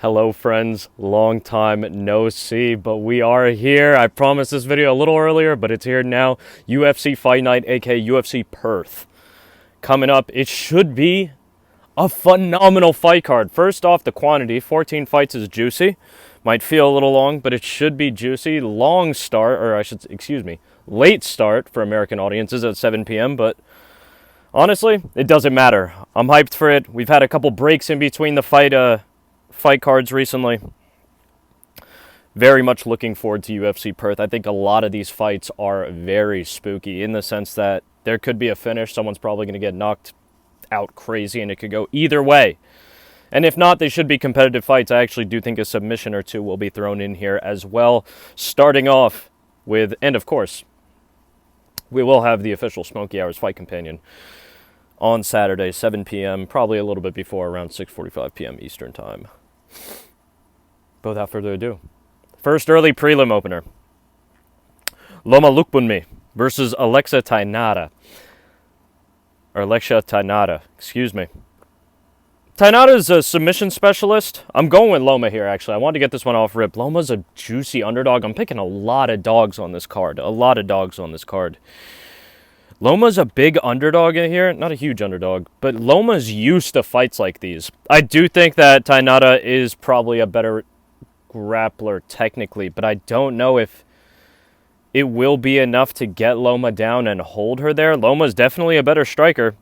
Hello friends, long time no see, but we are here. I promised this video a little earlier, but it's here now. UFC Fight Night, aka UFC Perth. Coming up, it should be a phenomenal fight card. First off, the quantity, 14 fights is juicy. Might feel a little long, but it should be juicy. Late start for American audiences at 7 p.m., but honestly, it doesn't matter. I'm hyped for it. We've had a couple breaks in between the fight cards recently. Very much looking forward to UFC Perth. I think a lot of these fights are very spooky in the sense that there could be a finish. Someone's probably going to get knocked out crazy and it could go either way. And if not, they should be competitive fights. I actually do think a submission or two will be thrown in here as well. Starting off with, and of course, we will have the official Smokey Hours Fight Companion on Saturday, 7 p.m., probably a little bit before, around 6:45 p.m. Eastern Time. But without further ado, first early prelim opener. Loma Lookboonmee versus Alexia Thainara. Or Alexia Thainara, excuse me. Thainara's a submission specialist. I'm going with Loma here, actually. I wanted to get this one off rip. Loma's a juicy underdog. I'm picking a lot of dogs on this card. Loma's a big underdog in here. Not a huge underdog, but Loma's used to fights like these. I do think that Thainara is probably a better grappler technically, but I don't know if it will be enough to get Loma down and hold her there. Loma's definitely a better striker,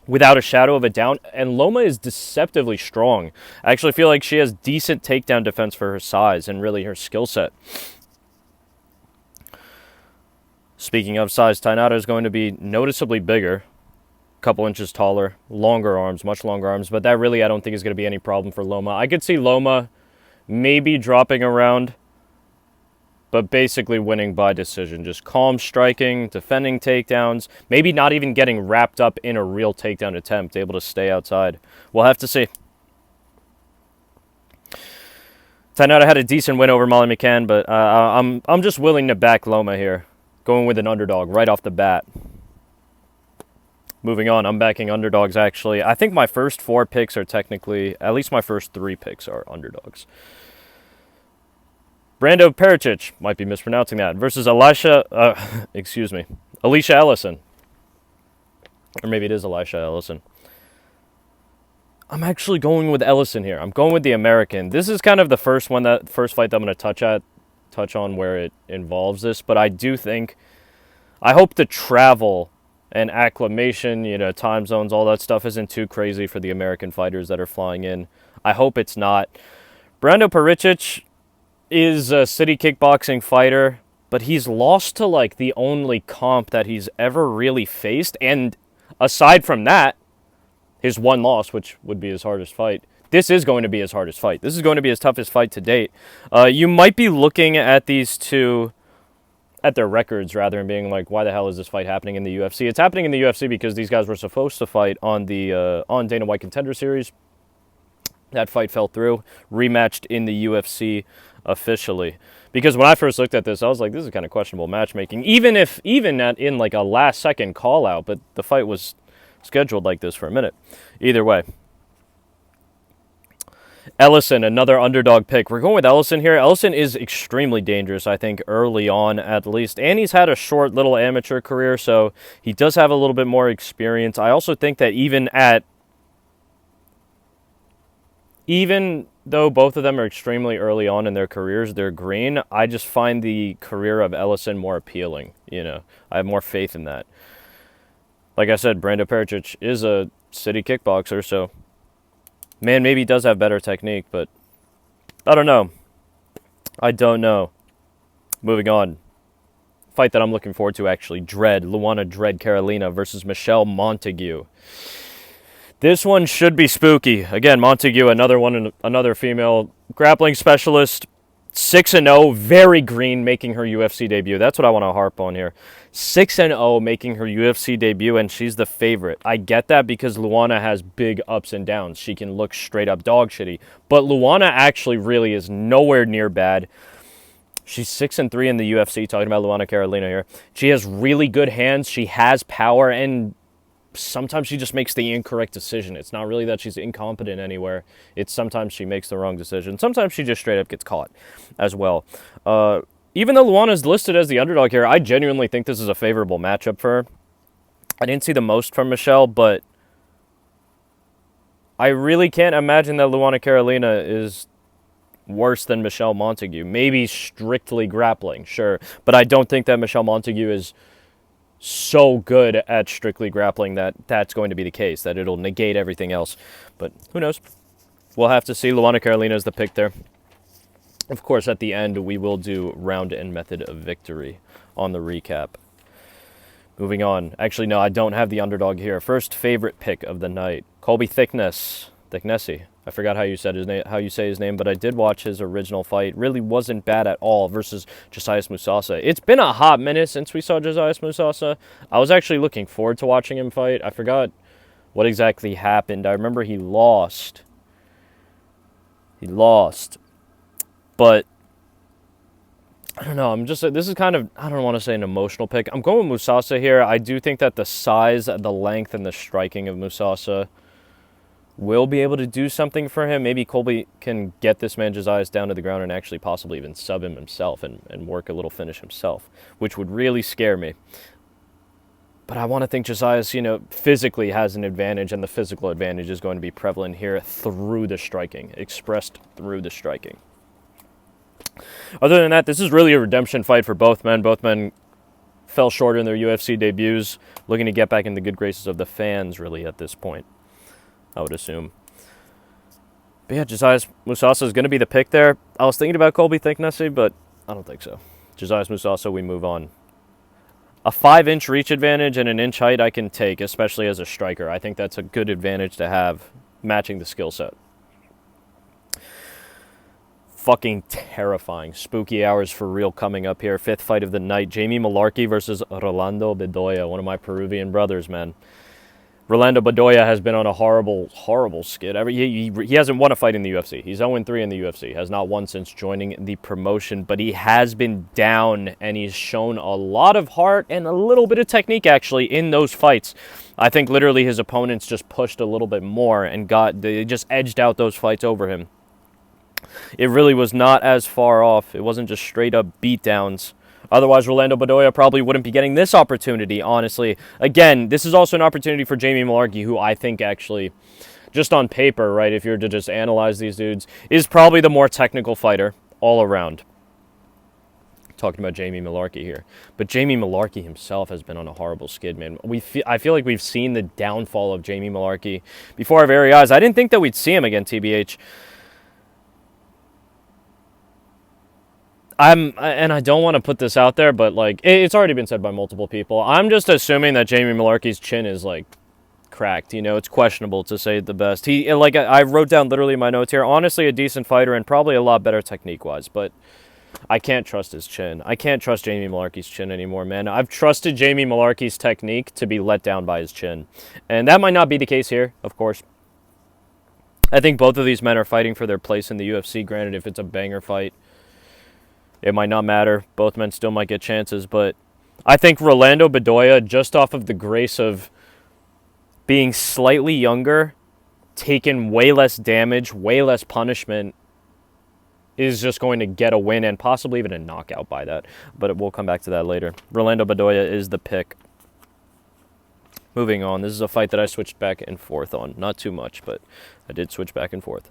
without a shadow of a doubt, and Loma is deceptively strong. I actually feel like she has decent takedown defense for her size and really her skill set. Speaking of size, Thainara is going to be noticeably bigger, a couple inches taller, longer arms, much longer arms, but that really I don't think is going to be any problem for Loma. I could see Loma maybe dropping around, but basically winning by decision. Just calm striking, defending takedowns, maybe not even getting wrapped up in a real takedown attempt, able to stay outside. We'll have to see. Thainara had a decent win over Molly McCann, but I'm just willing to back Loma here. Going with an underdog right off the bat. Moving on, I'm backing underdogs, actually. I think my first 4 picks are technically, at least my first 3 picks are underdogs. Brando Peričić, might be mispronouncing that, versus Elisha Ellison. Or maybe it is Elisha Ellison. I'm actually going with Ellison here. I'm going with the American. This is kind of the first fight that I'm going to touch on where it involves this, but I do think, I hope the travel and acclimation, time zones, all that stuff isn't too crazy for the American fighters that are flying in. I hope it's not. Brando Peričić is a city kickboxing fighter, but he's lost to like the only comp that he's ever really faced, and aside from that, his one loss, which would be his hardest fight. This is going to be his hardest fight. This is going to be his toughest fight to date. You might be looking at these two, at their records rather, and being like, why the hell is this fight happening in the UFC? It's happening in the UFC because these guys were supposed to fight on the Dana White Contender Series. That fight fell through. Rematched in the UFC officially. Because when I first looked at this, I was like, this is kind of questionable matchmaking. Even in like a last second call out, but the fight was scheduled like this for a minute. Either way. Ellison, another underdog pick. We're going with Ellison here. Ellison is extremely dangerous, I think, early on at least. And he's had a short little amateur career, so he does have a little bit more experience. I also think that even though both of them are extremely early on in their careers, they're green, I just find the career of Ellison more appealing. I have more faith in that. Like I said, Brando Peričić is a city kickboxer, so man, maybe he does have better technique, but I don't know. Moving on. Fight that I'm looking forward to, actually. Luana Carolina versus Michelle Montague. This one should be spooky. Again, Montague, another female grappling specialist. 6-0, very green, making her UFC debut. That's what I want to harp on here. 6-0, making her UFC debut, and she's the favorite. I get that because Luana has big ups and downs. She can look straight up dog shitty. But Luana actually really is nowhere near bad. She's 6-3 in the UFC, talking about Luana Carolina here. She has really good hands. She has power, and sometimes she just makes the incorrect decision. It's not really that she's incompetent anywhere. It's sometimes she makes the wrong decision. Sometimes she just straight up gets caught as well. Even though Luana is listed as the underdog here, I genuinely think this is a favorable matchup for her. I didn't see the most from Michelle, but I really can't imagine that Luana Carolina is worse than Michelle Montague. Maybe strictly grappling, sure. But I don't think that Michelle Montague is so good at strictly grappling that that's going to be the case, that it'll negate everything else. But who knows? We'll have to see. Luana Carolina is the pick there. Of course, at the end, we will do round and method of victory on the recap. Moving on. Actually, no, I don't have the underdog here. First favorite pick of the night. Colby Thicknessy. I forgot how you said his name, how you say his name, but I did watch his original fight. Really wasn't bad at all versus Josias Musasa. It's been a hot minute since we saw Josias Musasa. I was actually looking forward to watching him fight. I forgot what exactly happened. I remember he lost. But I don't know. This is kind of, I don't want to say an emotional pick. I'm going with Musasa here. I do think that the size, the length, and the striking of Musasa will be able to do something for him. Maybe Colby can get this man Josias down to the ground and actually possibly even sub him himself and work a little finish himself, which would really scare me. But I want to think Josias, physically has an advantage, and the physical advantage is going to be prevalent here through the striking, expressed through the striking. Other than that, this is really a redemption fight for both men. Both men fell short in their UFC debuts, looking to get back in the good graces of the fans, really, at this point, I would assume. But yeah, Josias Musasa is going to be the pick there. I was thinking about Colby Thicknessy, but I don't think so. Josias Musasa, we move on. A 5-inch reach advantage and an inch height I can take, especially as a striker. I think that's a good advantage to have, matching the skill set. Fucking terrifying. Spooky hours for real coming up here. Fifth fight of the night. Jamie Malarkey versus Rolando Bedoya, one of my Peruvian brothers, man. Rolando Bedoya has been on a horrible skid. He hasn't won a fight in the UFC. He's 0-3 in the UFC. Has not won since joining the promotion, but he has been down, and he's shown a lot of heart and a little bit of technique, actually, in those fights. I think literally his opponents just pushed a little bit more and they just edged out those fights over him. It really was not as far off. It wasn't just straight up beatdowns. Otherwise, Rolando Bedoya probably wouldn't be getting this opportunity, honestly. Again, this is also an opportunity for Jamie Malarkey, who I think actually, just on paper, right, if you're to just analyze these dudes, is probably the more technical fighter all around. Talking about Jamie Malarkey here. But Jamie Malarkey himself has been on a horrible skid, man. I feel like we've seen the downfall of Jamie Malarkey before our very eyes. I didn't think that we'd see him again, TBH. And I don't want to put this out there, but it's already been said by multiple people. I'm just assuming that Jamie Malarkey's chin is cracked. It's questionable, to say the best. I wrote down literally in my notes here. Honestly, a decent fighter and probably a lot better technique-wise, but I can't trust his chin. I can't trust Jamie Malarkey's chin anymore, man. I've trusted Jamie Malarkey's technique to be let down by his chin, and that might not be the case here, of course. I think both of these men are fighting for their place in the UFC. Granted, if it's a banger fight, it might not matter. Both men still might get chances, but I think Rolando Bedoya, just off of the grace of being slightly younger, taking way less damage, way less punishment, is just going to get a win and possibly even a knockout by that. But we'll come back to that later. Rolando Bedoya is the pick. Moving on, this is a fight that I switched back and forth on. Not too much, but I did switch back and forth.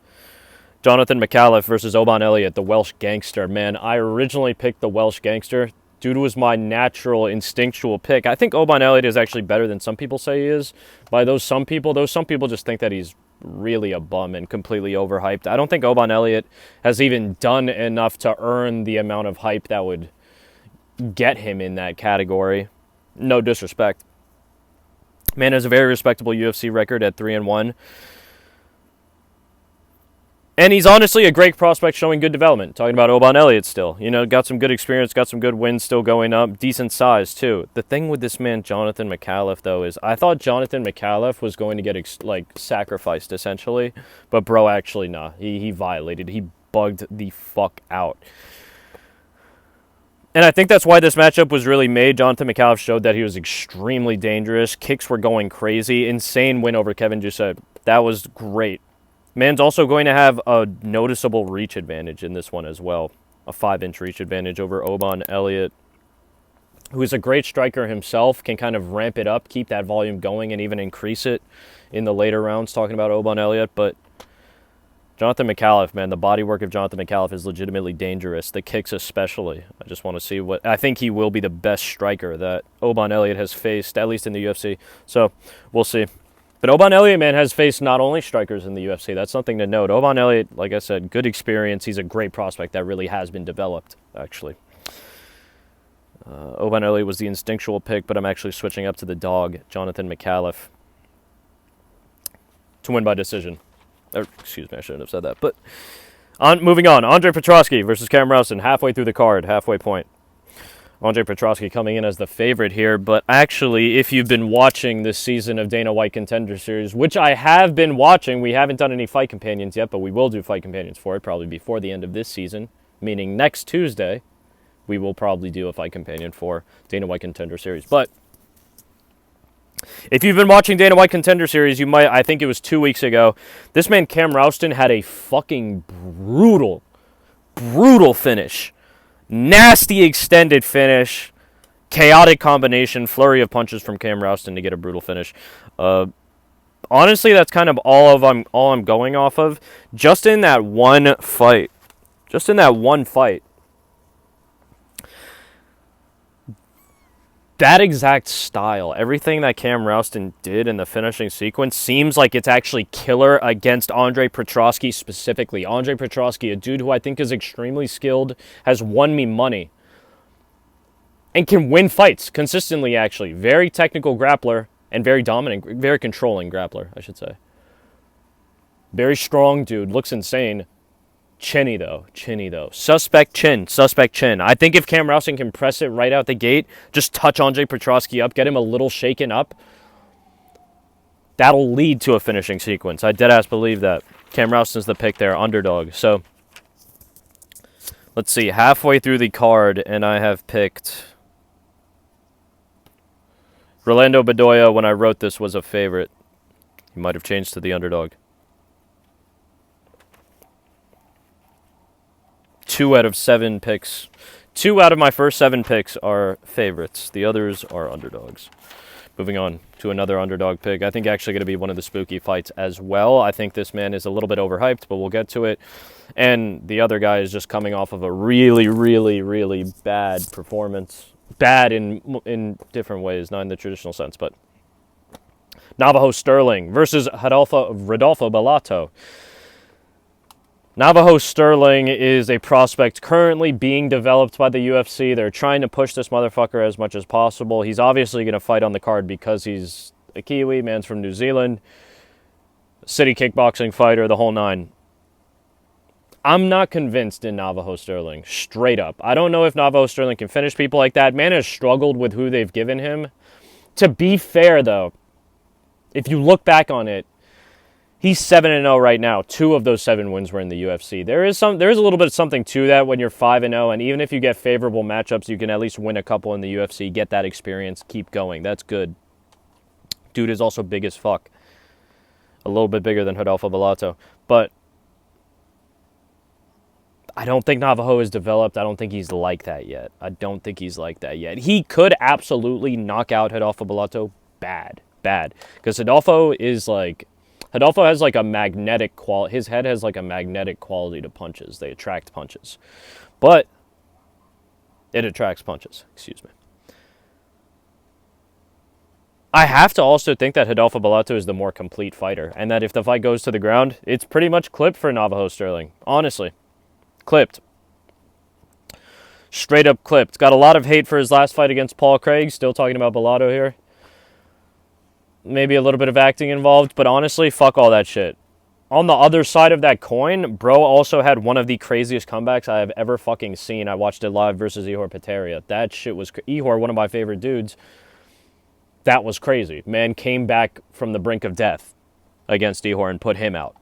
Jonathan McAuliffe versus Oban Elliott, the Welsh gangster. Man, I originally picked the Welsh gangster. Dude was my natural, instinctual pick. I think Oban Elliott is actually better than some people say he is. By those some people just think that he's really a bum and completely overhyped. I don't think Oban Elliott has even done enough to earn the amount of hype that would get him in that category. No disrespect. Man has a very respectable UFC record at 3-1. And he's honestly a great prospect showing good development. Talking about Oban Elliott still. Got some good experience, got some good wins still going up. Decent size, too. The thing with this man, Jonathan McAuliffe, though, is I thought Jonathan McAuliffe was going to get, sacrificed, essentially. But bro, actually, nah. He violated. He bugged the fuck out. And I think that's why this matchup was really made. Jonathan McAuliffe showed that he was extremely dangerous. Kicks were going crazy. Insane win over Kevin Doucet. That was great. Man's also going to have a noticeable reach advantage in this one as well. A 5-inch reach advantage over Oban Elliott, who is a great striker himself, can kind of ramp it up, keep that volume going, and even increase it in the later rounds, talking about Oban Elliott. But Jonathan McAuliffe, man, the bodywork of Jonathan McAuliffe is legitimately dangerous. The kicks especially. I just want to see what... I think he will be the best striker that Oban Elliott has faced, at least in the UFC. So, we'll see. But Oban Elliott, man, has faced not only strikers in the UFC. That's something to note. Oban Elliott, like I said, good experience. He's a great prospect that really has been developed, actually. Oban Elliott was the instinctual pick, but I'm actually switching up to the dog, Jonathan McAuliffe, to win by decision. Excuse me, I shouldn't have said that. But moving on, Andre Petroski versus Cam Rowson, halfway through the card, halfway point. Andre Petroski coming in as the favorite here, but actually, if you've been watching this season of Dana White Contender Series, which I have been watching, we haven't done any fight companions yet, but we will do fight companions for it, probably before the end of this season, meaning next Tuesday, we will probably do a fight companion for Dana White Contender Series. But if you've been watching Dana White Contender Series, you might, I think it was 2 weeks ago, this man Cam Rowson had a fucking brutal finish. Nasty extended finish. Chaotic combination, flurry of punches from Cam Rowson to get a brutal finish. Honestly, that's kind of all I'm going off of. Just in that one fight. That exact style, everything that Cam Rowson did in the finishing sequence seems like it's actually killer against Andre Petroski specifically. Andre Petroski, a dude who I think is extremely skilled, has won me money, and can win fights consistently, actually. Very technical grappler and very dominant, very controlling grappler, I should say. Very strong dude, looks insane. Chinny though. Suspect chin. I think if Cam Rowson can press it right out the gate, just touch Andre Petroski up, get him a little shaken up, that'll lead to a finishing sequence. I deadass believe that. Cam Rowson's the pick there, underdog. So, let's see, halfway through the card, and I have picked... Rolando Bedoya, when I wrote this, was a favorite. He might have changed to the underdog. 2 out of 7 picks. 2 out of my first 7 picks are favorites. The others are underdogs. Moving on to another underdog pick. I think actually going to be one of the spooky fights as well. I think this man is a little bit overhyped, but we'll get to it. And the other guy is just coming off of a really bad performance. Bad in different ways, not in the traditional sense, but Navajo Sterling versus Rodolfo Bellato. Navajo Sterling is a prospect currently being developed by the UFC. They're trying to push this motherfucker as much as possible. He's obviously going to fight on the card because he's a Kiwi, man's from New Zealand, city kickboxing fighter, the whole nine. I'm not convinced in Navajo Sterling, straight up. I don't know if Navajo Sterling can finish people like that. Man has struggled with who they've given him. To be fair, though, if you look back on it, he's 7-0 right now. 2 of those 7 wins were in the UFC. There is a little bit of something to that when you're 5-0, and even if you get favorable matchups, you can at least win a couple in the UFC, get that experience, keep going. That's good. Dude is also big as fuck. A little bit bigger than Rodolfo Bellato. But I don't think Navajo is developed. I don't think he's like that yet. He could absolutely knock out Rodolfo Bellato bad. Because Rodolfo has like a magnetic quality. His head has like a magnetic quality to punches. They attract punches. But it attracts punches. Excuse me. I have to also think that Rodolfo Bellato is the more complete fighter. And that if the fight goes to the ground, it's pretty much clipped for Navajo Sterling. Honestly. Clipped. Straight up clipped. Got a lot of hate for his last fight against Paul Craig. Still talking about Bellato here. Maybe a little bit of acting involved, but honestly, fuck all that shit. On the other side of that coin, bro also had one of the craziest comebacks I have ever fucking seen. I watched it live versus Ihor Peteria. That shit was... Ihor, one of my favorite dudes. That was crazy. Man came back from the brink of death against Ihor and put him out.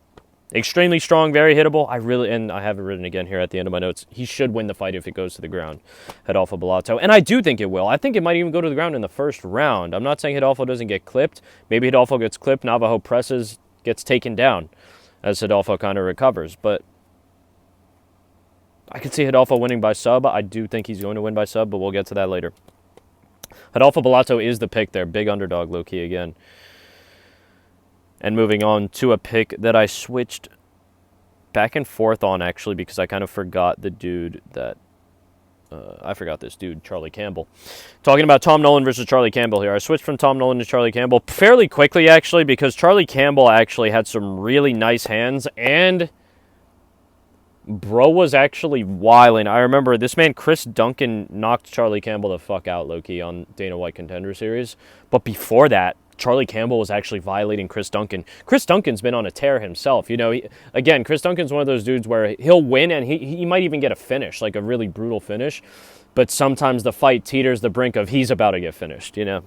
Extremely strong, very hittable. And I have it written again here at the end of my notes, he should win the fight if it goes to the ground, Rodolfo Bellato. And I do think it will. I think it might even go to the ground in the first round. I'm not saying Rodolfo doesn't get clipped. Maybe Rodolfo gets clipped, Navajo presses, gets taken down as Rodolfo kind of recovers. But I could see Rodolfo winning by sub. I do think he's going to win by sub, but we'll get to that later. Rodolfo Bellato is the pick there. Big underdog, low-key again. And moving on to a pick that I switched back and forth on, actually, because I kind of forgot the dude that... I forgot this dude, Charlie Campbell. Talking about Tom Nolan versus Charlie Campbell here. I switched from Tom Nolan to Charlie Campbell fairly quickly, actually, because Charlie Campbell actually had some really nice hands, and bro was actually wilding. I remember this man, Chris Duncan, knocked Charlie Campbell the fuck out, low-key, on Dana White Contender Series. But before that, Charlie Campbell was actually violating Chris Duncan. Chris Duncan's been on a tear himself. You know, again, Chris Duncan's one of those dudes where he'll win and he might even get a finish, like a really brutal finish. But sometimes the fight teeters the brink of he's about to get finished, you know.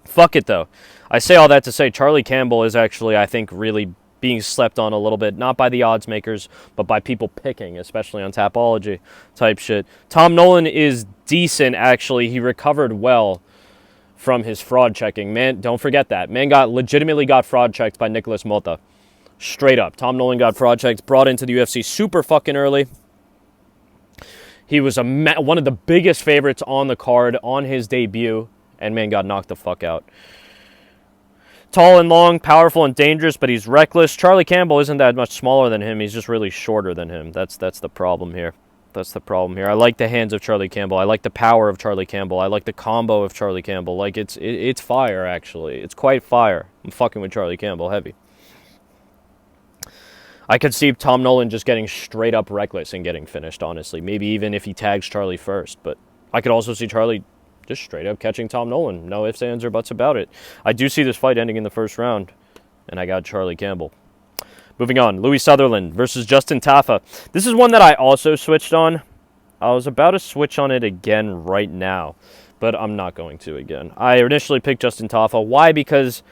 Fuck it, though. I say all that to say Charlie Campbell is actually, I think, really being slept on a little bit. Not by the odds makers, but by people picking, especially on Tapology type shit. Tom Nolan is decent, actually. He recovered well from his fraud checking. Man, don't forget that. Man legitimately got fraud checked by Nicholas Mota. Straight up. Tom Nolan got fraud checked, brought into the UFC super fucking early. He was one of the biggest favorites on the card on his debut, and man got knocked the fuck out. Tall and long, powerful and dangerous, but he's reckless. Charlie Campbell isn't that much smaller than him. He's just really shorter than him. That's the problem here. That's the problem here. I like the hands of Charlie Campbell. I like the power of Charlie Campbell. I like the combo of Charlie Campbell. Like, it's fire, actually. It's quite fire. I'm fucking with Charlie Campbell heavy. I could see Tom Nolan just getting straight up reckless and getting finished, honestly. Maybe even if he tags Charlie first. But I could also see Charlie just straight up catching Tom Nolan. No ifs, ands, or buts about it. I do see this fight ending in the first round. And I got Charlie Campbell. Moving on, Louis Sutherland versus Justin Tafa. This is one that I also switched on. I was about to switch on it again right now, but I'm not going to again. I initially picked Justin Tafa. Why? Because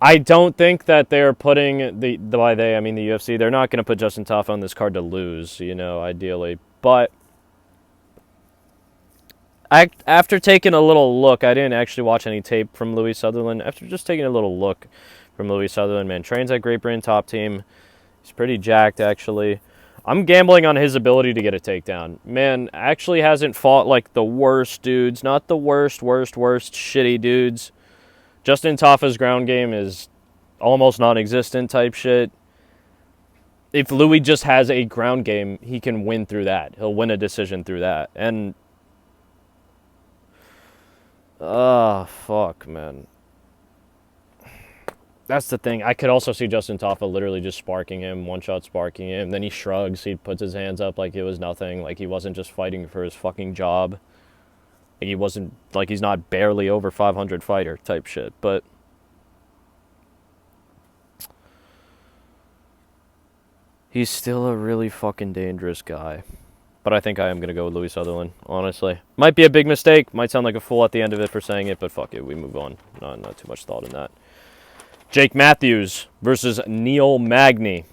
I don't think that they're putting, by they, I mean the UFC, they're not going to put Justin Tafa on this card to lose, you know, ideally. But after taking a little look, I didn't actually watch any tape from Louis Sutherland. After just taking a little look from Louis Sutherland, man, trains at Great Britain top team. He's pretty jacked, actually. I'm gambling on his ability to get a takedown. Man, actually hasn't fought like the worst dudes. Not the worst shitty dudes. Justin Tafa's ground game is almost non-existent type shit. If Louis just has a ground game, he can win through that. He'll win a decision through that. And fuck, man. That's the thing. I could also see Justin Tafa literally just sparking him, one-shot sparking him. Then he shrugs. He puts his hands up like it was nothing. Like he wasn't just fighting for his fucking job. Like he wasn't, like he's not barely over 500 fighter type shit. But he's still a really fucking dangerous guy. But I think I am going to go with Louis Sutherland, honestly. Might be a big mistake. Might sound like a fool at the end of it for saying it, but fuck it. We move on. Not too much thought in that. Jake Matthews versus Neil Magny.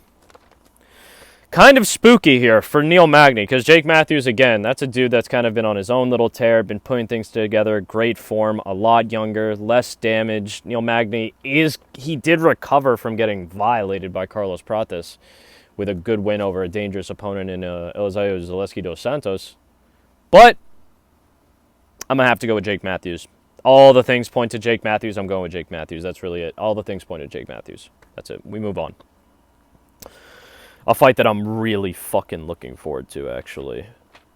Kind of spooky here for Neil Magny, because Jake Matthews, again, that's a dude that's kind of been on his own little tear, been putting things together, great form, a lot younger, less damage. Neil Magny he did recover from getting violated by Carlos Prates with a good win over a dangerous opponent in Elisha Zaleski dos Santos. But I'm going to have to go with Jake Matthews. All the things point to Jake Matthews. I'm going with Jake Matthews. That's really it. All the things point to Jake Matthews. That's it. We move on. A fight that I'm really fucking looking forward to, actually.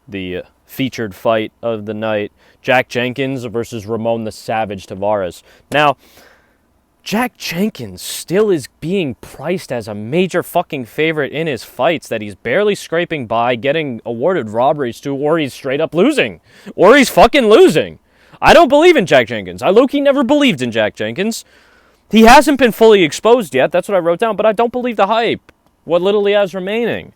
The featured fight of the night. Jack Jenkins versus Ramon the Savage Tavares. Now, Jack Jenkins still is being priced as a major fucking favorite in his fights that he's barely scraping by, getting awarded robberies to, or he's straight up losing. Or he's fucking losing. I don't believe in Jack Jenkins. I low-key never believed in Jack Jenkins. He hasn't been fully exposed yet. That's what I wrote down. But I don't believe the hype. What little he has remaining.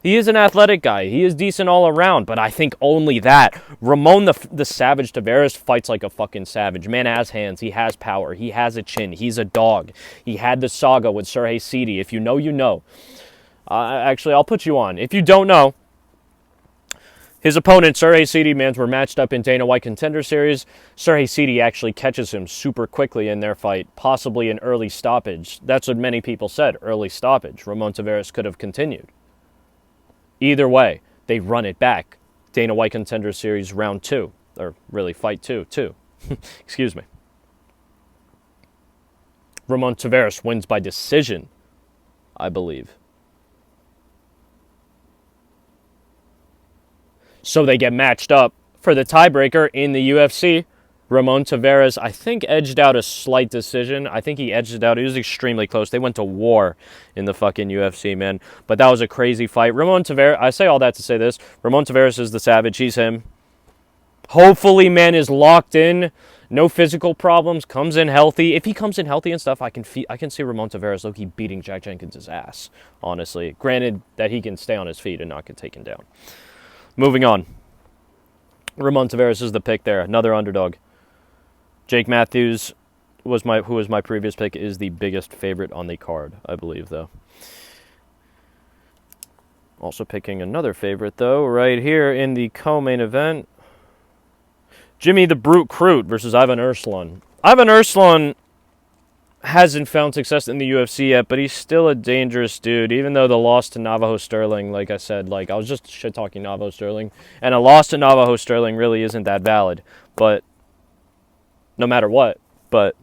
He is an athletic guy. He is decent all around, but I think only that. Ramon the Savage Tavares fights like a fucking savage. Man has hands. He has power. He has a chin. He's a dog. He had the saga with Sergey Sidi. If you know, you know. Actually, I'll put you on. If you don't know, his opponent, Sergey Sidi, were matched up in Dana White Contender Series. Sergey Sidi actually catches him super quickly in their fight, possibly an early stoppage. That's what many people said, early stoppage. Ramon Tavares could have continued. Either way, they run it back. Dana White Contender Series round 2. Or really, fight 2. Excuse me. Ramon Tavares wins by decision, I believe. So they get matched up for the tiebreaker in the UFC. Ramon Tavares, I think, edged out a slight decision. I think he edged it out. It was extremely close. They went to war in the fucking UFC, man. But that was a crazy fight. Ramon Tavares, I say all that to say this. Ramon Tavares is the savage. He's him. Hopefully, man, is locked in. No physical problems. Comes in healthy. If he comes in healthy and stuff, I can see Ramon Tavares low-key beating Jack Jenkins' ass, honestly. Granted that he can stay on his feet and not get taken down. Moving on. Ramon Tavares is the pick there. Another underdog. Jake Matthews, who was my previous pick, is the biggest favorite on the card, I believe, though. Also picking another favorite, though, right here in the co-main event. Jimmy the Brute Crute versus Ivan Ursulon. Ivan Ursulon hasn't found success in the UFC yet, but he's still a dangerous dude, even though the loss to Navajo Sterling, like I said, I was just shit-talking Navajo Sterling, and a loss to Navajo Sterling really isn't that valid, but no matter what, but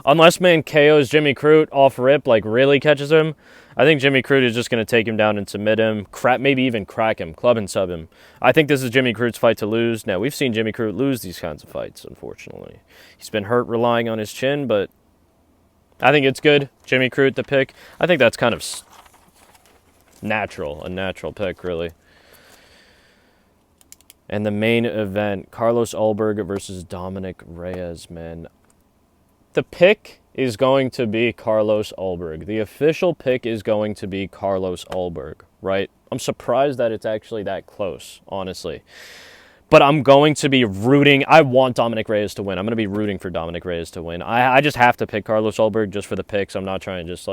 unless man KOs Jimmy Crute off rip, really catches him, I think Jimmy Crute is just going to take him down and submit him, maybe even crack him, club and sub him. I think this is Jimmy Crute's fight to lose. Now, we've seen Jimmy Crute lose these kinds of fights, unfortunately. He's been hurt relying on his chin, but I think it's good. Jimmy Crute the pick. I think that's kind of a natural pick, really. And the main event, Carlos Ulberg versus Dominic Reyes, man. The pick is going to be Carlos Ulberg. The official pick is going to be Carlos Ulberg, right? I'm surprised that it's actually that close, honestly. But I'm going to be rooting. I want Dominic Reyes to win. I'm going to be rooting for Dominic Reyes to win. I just have to pick Carlos Ulberg just for the picks. I'm not trying to just,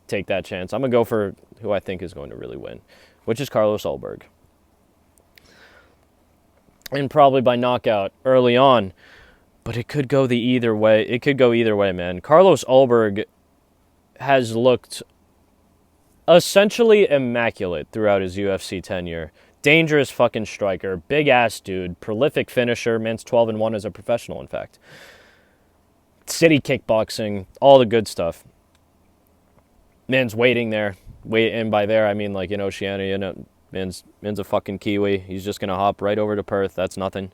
take that chance. I'm going to go for who I think is going to really win, which is Carlos Ulberg. And probably by knockout early on. But it could go either way. It could go either way, man. Carlos Ulberg has looked essentially immaculate throughout his UFC tenure. Dangerous fucking striker. Big-ass dude. Prolific finisher. Man's 12-1 as a professional, in fact. City kickboxing. All the good stuff. Man's waiting there. And by there, I mean, in Oceania, Man's a fucking Kiwi. He's just going to hop right over to Perth. That's nothing.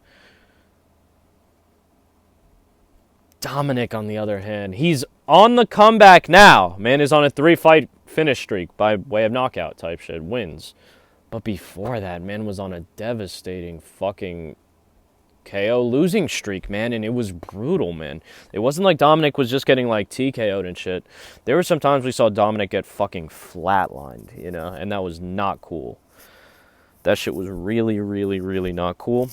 Dominic, on the other hand, he's on the comeback now. Man is on a 3-fight finish streak by way of knockout type shit. Wins. But before that, man was on a devastating fucking KO losing streak, man. And it was brutal, man. It wasn't like Dominic was just getting, TKO'd and shit. There were some times we saw Dominic get fucking flatlined, and that was not cool. That shit was really, really, really not cool.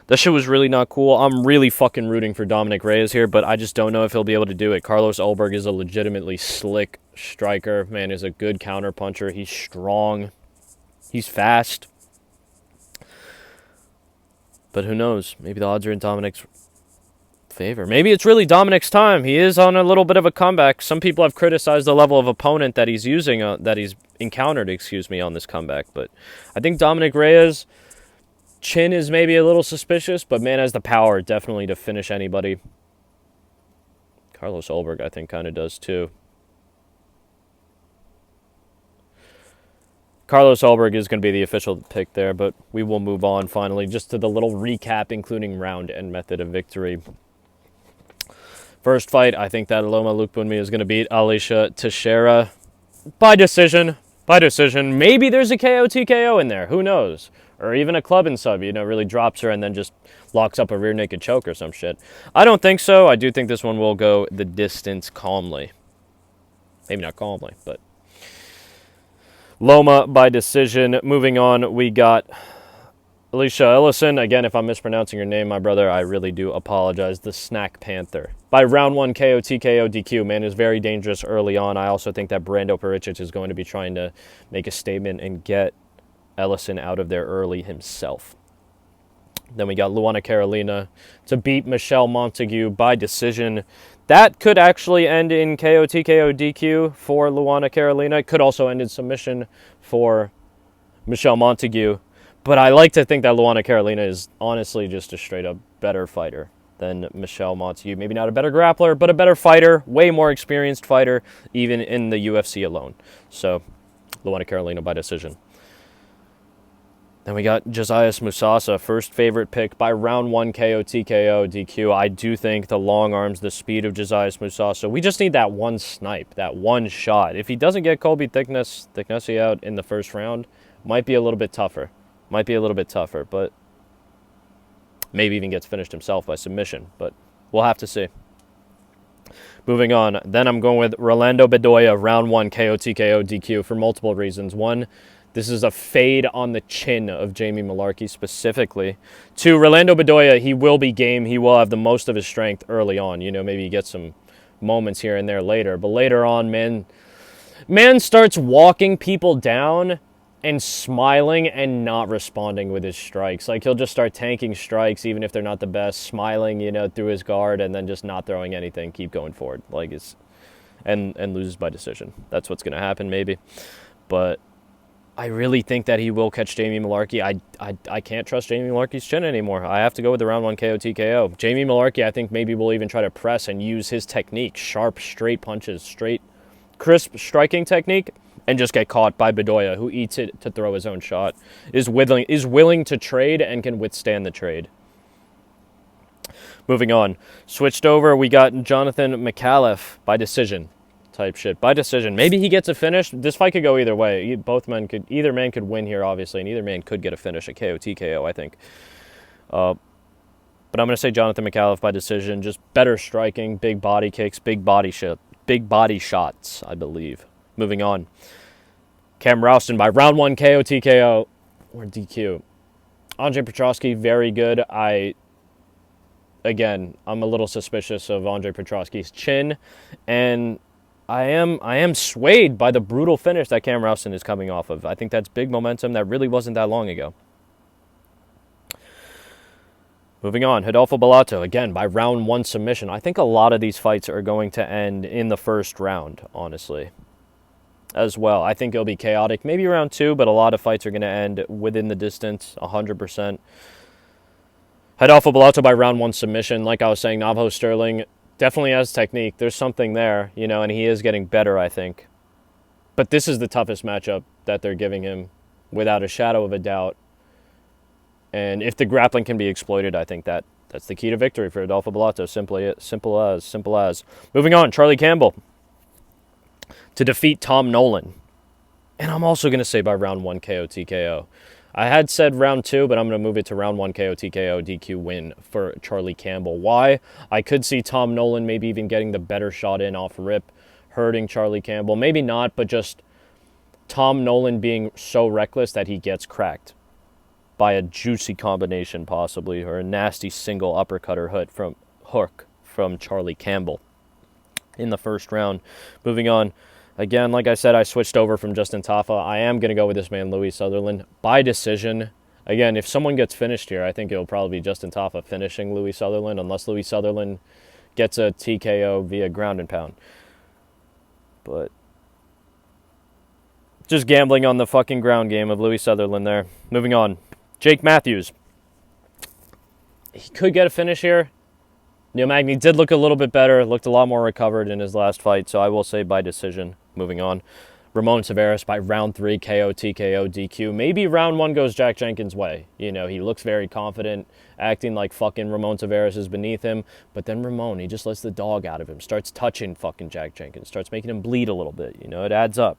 That shit was really not cool. I'm really fucking rooting for Dominic Reyes here, but I just don't know if he'll be able to do it. Carlos Ulberg is a legitimately slick striker. Man is a good counterpuncher. He's strong. He's fast. But who knows? Maybe the odds are in Dominic's favor. Maybe it's really Dominic's time. He is on a little bit of a comeback. Some people have criticized the level of opponent that he's using, that he's encountered, on this comeback. But I think Dominic Reyes, chin is maybe a little suspicious, but man has the power definitely to finish anybody. Carlos Ulberg, I think, kind of does too. Carlos Ulberg is going to be the official pick there, but we will move on finally just to the little recap, including round and method of victory. First fight, I think that Loma Lookboonmee is going to beat Elisha Teixeira by decision. Maybe there's a KO TKO in there. Who knows? Or even a club and sub, really drops her and then just locks up a rear naked choke or some shit. I don't think so. I do think this one will go the distance calmly. Maybe not calmly, but Loma by decision. Moving on, we got Elisha Ellison. Again, if I'm mispronouncing your name, my brother, I really do apologize. The Snack Panther. By round 1 KO, TKO, DQ. Man is very dangerous early on. I also think that Brando Peričić is going to be trying to make a statement and get Ellison out of there early himself. Then we got Luana Carolina to beat Michelle Montague by decision. That could actually end in KO, TKO, DQ for Luana Carolina. It could also end in submission for Michelle Montague. But I like to think that Luana Carolina is honestly just a straight-up better fighter than Michelle Montague. Maybe not a better grappler, but a better fighter, way more experienced fighter, even in the UFC alone. So, Luana Carolina by decision. Then we got Josias Musasa, first favorite pick by round 1 KO, TKO, DQ. I do think the long arms, the speed of Josias Musasa. We just need that one snipe, that one shot. If he doesn't get Colby Thicknessy out in the first round, might be a little bit tougher. But maybe even gets finished himself by submission. But we'll have to see. Moving on. Then I'm going with Rolando Bedoya, round 1 KO, TKO, DQ for multiple reasons. One, this is a fade on the chin of Jamie Mullarkey specifically. 2, Rolando Bedoya, he will be game. He will have the most of his strength early on. You know, maybe he gets some moments here and there later. But later on, man starts walking people down and smiling and not responding with his strikes. Like, he'll just start tanking strikes even if they're not the best, smiling, you know, through his guard, and then just not throwing anything, keep going forward. Like, and loses by decision. That's what's going to happen maybe. But I really think that he will catch Jamie Mullarkey. I can't trust Jamie Mullarkey's chin anymore. I have to go with the round 1 KO, TKO. Jamie Mullarkey, I think maybe will even try to press and use his technique, sharp, straight punches, straight, crisp striking technique, and just get caught by Bedoya, who eats it to throw his own shot, is willing to trade and can withstand the trade. Moving on. Switched over, we got Jonathan McAuliffe by decision type shit. By decision. Maybe he gets a finish. This fight could go either way. Either man could win here, obviously, and either man could get a finish, a KO, TKO, I think. But I'm going to say Jonathan McAuliffe by decision. Just better striking, big body kicks, big body shots, I believe. Moving on. Cam Rouston by round 1 KO, TKO, or DQ. Andre Petrosky, very good. I'm a little suspicious of Andre Petrosky's chin, and I am swayed by the brutal finish that Cam Rouston is coming off of. I think that's big momentum that really wasn't that long ago. Moving on, Rodolfo Bellato, again, by round 1 submission. I think a lot of these fights are going to end in the first round, honestly, as well. I think it'll be chaotic, maybe round 2, but a lot of fights are going to end within the distance, 100%. Rodolfo Bellato by round 1 submission. Like I was saying, Navajo Sterling definitely has technique. There's something there, you know, and he is getting better, I think. But this is the toughest matchup that they're giving him, without a shadow of a doubt. And if the grappling can be exploited, I think that's the key to victory for Rodolfo Bellato. Simple as. Moving on, Charlie Campbell to defeat Tom Nolan. And I'm also going to say by round 1 KO, TKO. I had said round 2, but I'm going to move it to round 1 KO, TKO, DQ win for Charlie Campbell. Why? I could see Tom Nolan maybe even getting the better shot in off rip, hurting Charlie Campbell. Maybe not, but just Tom Nolan being so reckless that he gets cracked by a juicy combination possibly, or a nasty single uppercut or hook from Charlie Campbell in the first round. Moving on. Again, like I said, I switched over from Justin Tafa. I am going to go with this man, Louis Sutherland, by decision. Again, if someone gets finished here, I think it'll probably be Justin Tafa finishing Louis Sutherland, unless Louis Sutherland gets a TKO via ground and pound. But just gambling on the fucking ground game of Louis Sutherland there. Moving on. Jake Matthews. He could get a finish here. Neil Magny did look a little bit better, looked a lot more recovered in his last fight, so I will say by decision. Moving on. Ramon Severus by round 3, KO, TKO, DQ. Maybe round 1 goes Jack Jenkins' way. You know, he looks very confident, acting like fucking Ramon Severus is beneath him, but then Ramon, he just lets the dog out of him, starts touching fucking Jack Jenkins, starts making him bleed a little bit. You know, it adds up.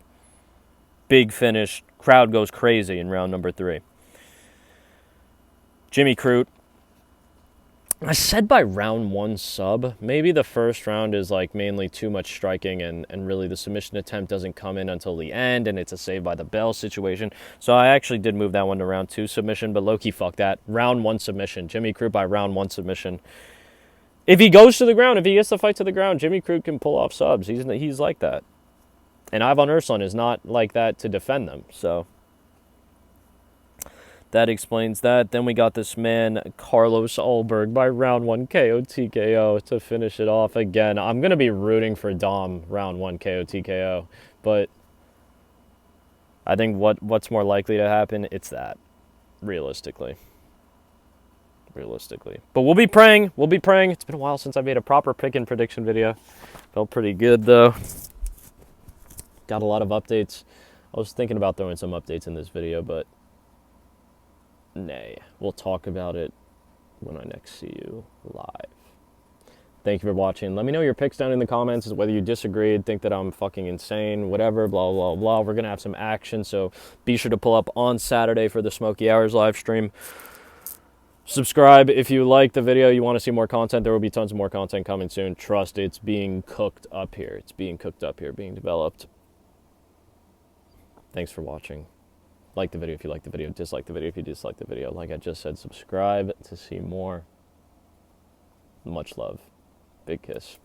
Big finish. Crowd goes crazy in round number 3. Jimmy Crute I said by round 1 sub. Maybe the first round is like mainly too much striking and really the submission attempt doesn't come in until the end and it's a save by the bell situation. So I actually did move that one to round 2 submission, but low-key fuck that. Round 1 submission. Jimmy Crute by round 1 submission. If he goes to the ground, if he gets the fight to the ground, Jimmy Crute can pull off subs. He's like that. And Ivan Ursun is not like that to defend them. So that explains that. Then we got this man, Carlos Ulberg, by round 1 KO TKO to finish it off again. I'm going to be rooting for Dom round 1 KO TKO. But I think what's more likely to happen, it's that, realistically. But we'll be praying. It's been a while since I made a proper pick and prediction video. Felt pretty good, though. Got a lot of updates. I was thinking about throwing some updates in this video, but nay. We'll talk about it when I next see you live. Thank you for watching. Let me know your picks down in the comments, whether you disagreed, think that I'm fucking insane, whatever, blah, blah, blah. We're going to have some action, so be sure to pull up on Saturday for the Smoky Hours live stream. Subscribe if you like the video, you want to see more content. There will be tons of more content coming soon. Trust, it's being cooked up here. It's being cooked up here, being developed. Thanks for watching. Like the video if you like the video. Dislike the video if you dislike the video. Like I just said, subscribe to see more. Much love. Big kiss.